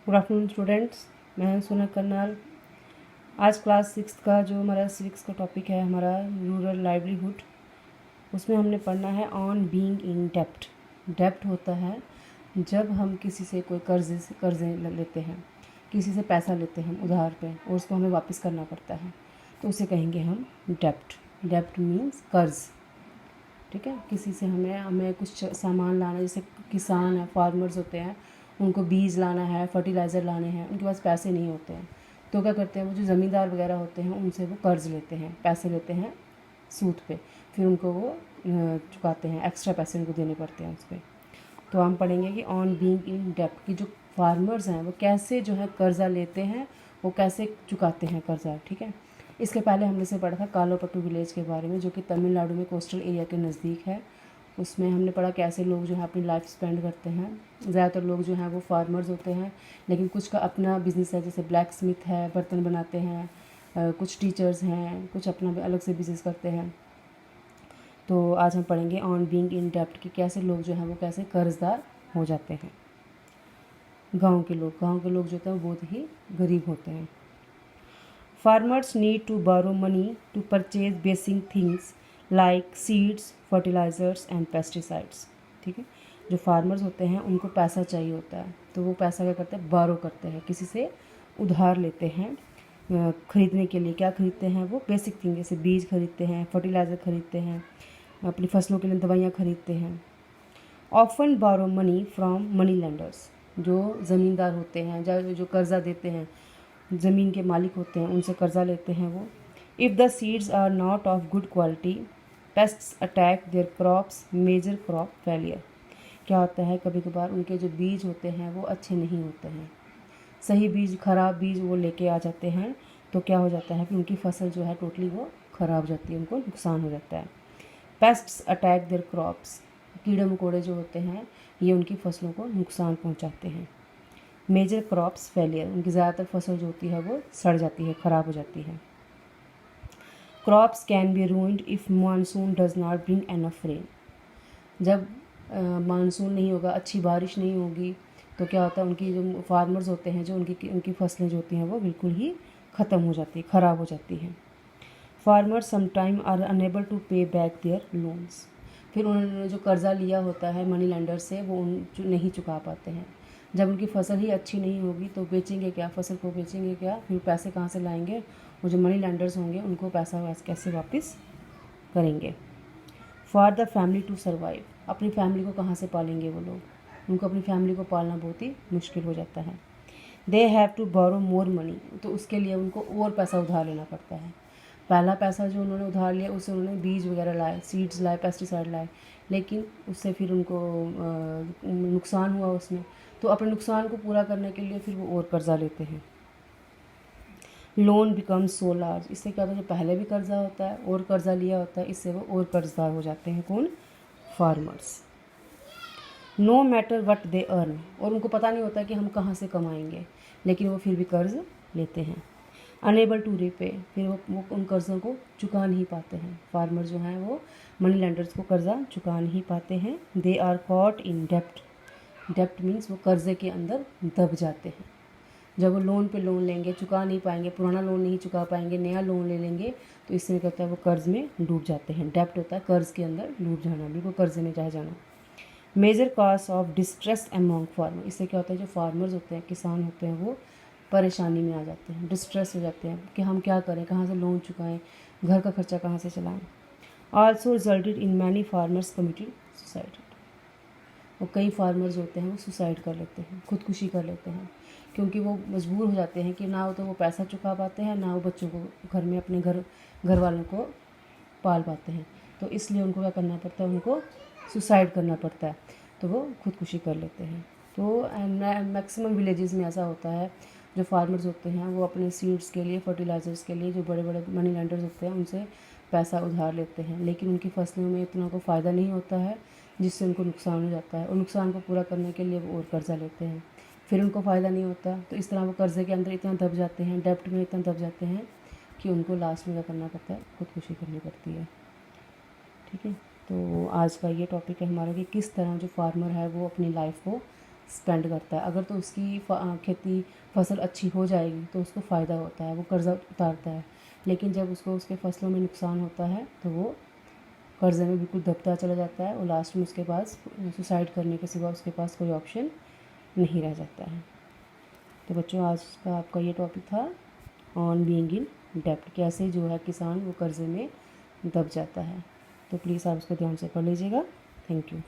Good afternoon students, मैं हूं सोनल कर्नाल। आज क्लास 6 का जो हमारा सिविक्स का टॉपिक है हमारा रूरल लाइवलीहुड, उसमें हमने पढ़ना है ऑन बीइंग इन डेप्ट। डेप्ट होता है जब हम किसी से कोई कर्जे लेते हैं, किसी से पैसा लेते हैं उधार पे और उसको हमें वापस करना पड़ता है, तो उसे कहेंगे हम डेप्ट। डेप्ट मीन्स कर्ज। ठीक है, किसी से हमें कुछ सामान लाना, जैसे किसान है, फार्मर्स होते हैं, उनको बीज लाना है, फर्टिलाइज़र लाने हैं, उनके पास पैसे नहीं होते हैं, तो क्या करते हैं, वो जो ज़मींदार वगैरह होते हैं उनसे वो कर्ज़ लेते हैं, पैसे लेते हैं सूद पे, फिर उनको वो चुकाते हैं, एक्स्ट्रा पैसे उनको देने पड़ते हैं उस पर। तो हम पढ़ेंगे कि ऑन बीइंग इन डेप्ट की जो फार्मर्स हैं वो कैसे जो है कर्ज़ा लेते हैं, वो कैसे चुकाते हैं कर्ज़ा। ठीक है, इसके पहले हमने से पढ़ा था कालोपट्टू विलेज के बारे में, जो कि तमिलनाडु में कोस्टल एरिया के नज़दीक है। उसमें हमने पढ़ा कैसे लोग जो है अपनी लाइफ स्पेंड करते हैं। ज़्यादातर लोग जो हैं वो फार्मर्स होते हैं, लेकिन कुछ का अपना बिजनेस है, जैसे ब्लैक स्मिथ है, बर्तन बनाते हैं, कुछ टीचर्स हैं, कुछ अपना अलग से बिजनेस करते हैं। तो आज हम पढ़ेंगे ऑन बीइंग इन डेप्ट कि कैसे लोग जो हैं वो कैसे कर्जदार हो जाते हैं। गांव के लोग जो होते हैं वो बहुत ही गरीब होते हैं। Farmers need to borrow money to purchase basic things like seeds, fertilisers and pesticides. ठीक है, जो फार्मर्स होते हैं उनको पैसा चाहिए होता है, तो वो पैसा क्या करते हैं, बारो करते हैं, किसी से उधार लेते हैं ख़रीदने के लिए। क्या खरीदते हैं वो, बेसिक थिंग, जैसे बीज खरीदते हैं, फर्टिलाइज़र खरीदते हैं, अपनी फसलों के लिए दवाइयाँ खरीदते हैं। ऑफन बारो मनी फ्रॉम मनी लेंडर्स, जो ज़मींदार होते हैं, जो कर्ज़ा देते हैं, ज़मीन के मालिक होते हैं, उनसे कर्ज़ा लेते हैं वो। If the seeds are not of good quality, pests attack their crops, major crop failure. क्या होता है, कभी कभार उनके जो बीज होते हैं वो अच्छे नहीं होते हैं, सही बीज ख़राब बीज वो लेके आ जाते हैं, तो क्या हो जाता है कि उनकी फसल जो है टोटली वो ख़राब हो जाती है, उनको नुकसान हो जाता है। पेस्ट्स अटैक देयर क्रॉप्स, कीड़े मकोड़े जो होते हैं ये उनकी फसलों को नुकसान पहुंचाते हैं। मेजर क्रॉप्स फेलियर, उनकी ज़्यादातर फसल जो होती है वो सड़ जाती है, ख़राब हो जाती है। Crops can be ruined if monsoon does not bring enough rain, जब मानसून नहीं होगा, अच्छी बारिश नहीं होगी, तो क्या होता है, उनकी जो फार्मर्स होते हैं, जो उनकी फसलें जो होती हैं वो बिल्कुल ही ख़त्म हो जाती है, ख़राब हो जाती हैं। Farmers sometime are unable to pay back their loans, फिर उन्होंने जो कर्ज़ा लिया होता है मनी लेंडर से वो नहीं चुका पाते हैं। जब उनकी फसल ही अच्छी नहीं होगी तो बेचेंगे क्या, फसल को बेचेंगे क्या, फिर पैसे कहाँ से लाएंगे, वो जो मनी लेंडर्स होंगे उनको पैसा कैसे वापस करेंगे। For the family to survive, अपनी फैमिली को कहाँ से पालेंगे वो लोग, उनको अपनी फैमिली को पालना बहुत ही मुश्किल हो जाता है। They have to borrow more money, तो उसके लिए उनको और पैसा उधार लेना पड़ता है। पहला पैसा जो उन्होंने उधार लिया उससे उन्होंने बीज वगैरह लाए, सीड्स लाए, पेस्टिसाइड लाए, लेकिन उससे फिर उनको नुकसान हुआ उसमें, तो अपने नुकसान को पूरा करने के लिए फिर वो और कर्ज़ा लेते हैं। लोन बिकम सो लार्ज, इससे क्या होता है, जो पहले भी कर्ज़ा होता है और कर्ज़ा लिया होता है, इससे वो और कर्जदार हो जाते हैं। कौन, farmers. No matter what they earn, और उनको पता नहीं होता कि हम कहाँ से कमाएंगे, लेकिन वो फिर भी कर्ज़ लेते हैं। अनेबल टू रिपे, फिर वो उन कर्ज़ों को चुका नहीं पाते हैं। फार्मर जो हैं वो मनी लेंडर्स को कर्ज़ा चुका नहीं पाते हैं। दे आर कॉट इन डेप्ट, डेप्ट मीन्स वो कर्ज़े के अंदर दब जाते हैं। जब वो लोन पे लोन लेंगे, चुका नहीं पाएंगे, पुराना लोन नहीं चुका पाएंगे, नया लोन ले लेंगे, तो इससे क्या होता है, वो कर्ज़ में डूब जाते हैं। डेप्ट होता है कर्ज़ के अंदर डूब जाना, बिल्कुल कर्ज़े में जाना। Major cause of distress among farmer, इससे क्या होता है, जो फार्मर्स होते हैं, किसान होते हैं, वो परेशानी में आ जाते हैं, डिस्ट्रेस हो जाते हैं कि हम क्या करें, कहाँ से लोन चुकाएं, घर का खर्चा कहाँ से चलाएं। Also resulted in many farmers committed suicide, और कई फार्मर्स होते हैं वो सुसाइड कर लेते हैं, खुदकुशी कर लेते हैं, क्योंकि वो मजबूर हो जाते हैं कि ना तो वो पैसा चुका पाते हैं, ना वो बच्चों को घर में अपने घर वालों को पाल पाते हैं, तो इसलिए उनको क्या करना पड़ता है, उनको सुसाइड करना पड़ता है, तो वो खुदकुशी कर लेते हैं। तो मैक्सिमम विलेजेस में ऐसा होता है, जो फार्मर्स होते हैं वो अपने सीड्स के लिए, फर्टिलाइज़र्स के लिए जो बड़े बड़े मनी लेंडर्स होते हैं उनसे पैसा उधार लेते हैं, लेकिन उनकी फसलों में इतना को फ़ायदा नहीं होता है, जिससे उनको नुकसान हो जाता है, और नुकसान को पूरा करने के लिए वो और कर्ज़ा लेते हैं, फिर उनको फ़ायदा नहीं होता, तो इस तरह वो कर्ज़े के अंदर इतना दब जाते हैं, डेप्ट में इतना दब जाते हैं कि उनको लास्ट में क्या करना पड़ता है, खुदकुशी करनी पड़ती है। ठीक है, तो आज का ये टॉपिक है हमारा कि किस तरह जो फार्मर है वो अपनी लाइफ को स्पेंड करता है। अगर तो उसकी खेती फसल अच्छी हो जाएगी तो उसको फ़ायदा होता है, वो कर्ज़ा उतारता है। लेकिन जब उसको उसके फसलों में नुकसान होता है तो वो कर्ज़े में बिल्कुल दबता चला जाता है और लास्ट में उसके पास सुसाइड करने के सिवा उसके पास कोई ऑप्शन नहीं रह जाता है। तो बच्चों, आज का आपका ये टॉपिक था ऑन बीइंग इन डेब्ट, कैसे जो है किसान वो कर्ज़े में दब जाता है। तो प्लीज़ आप उसको ध्यान से पढ़ लीजिएगा। Thank you.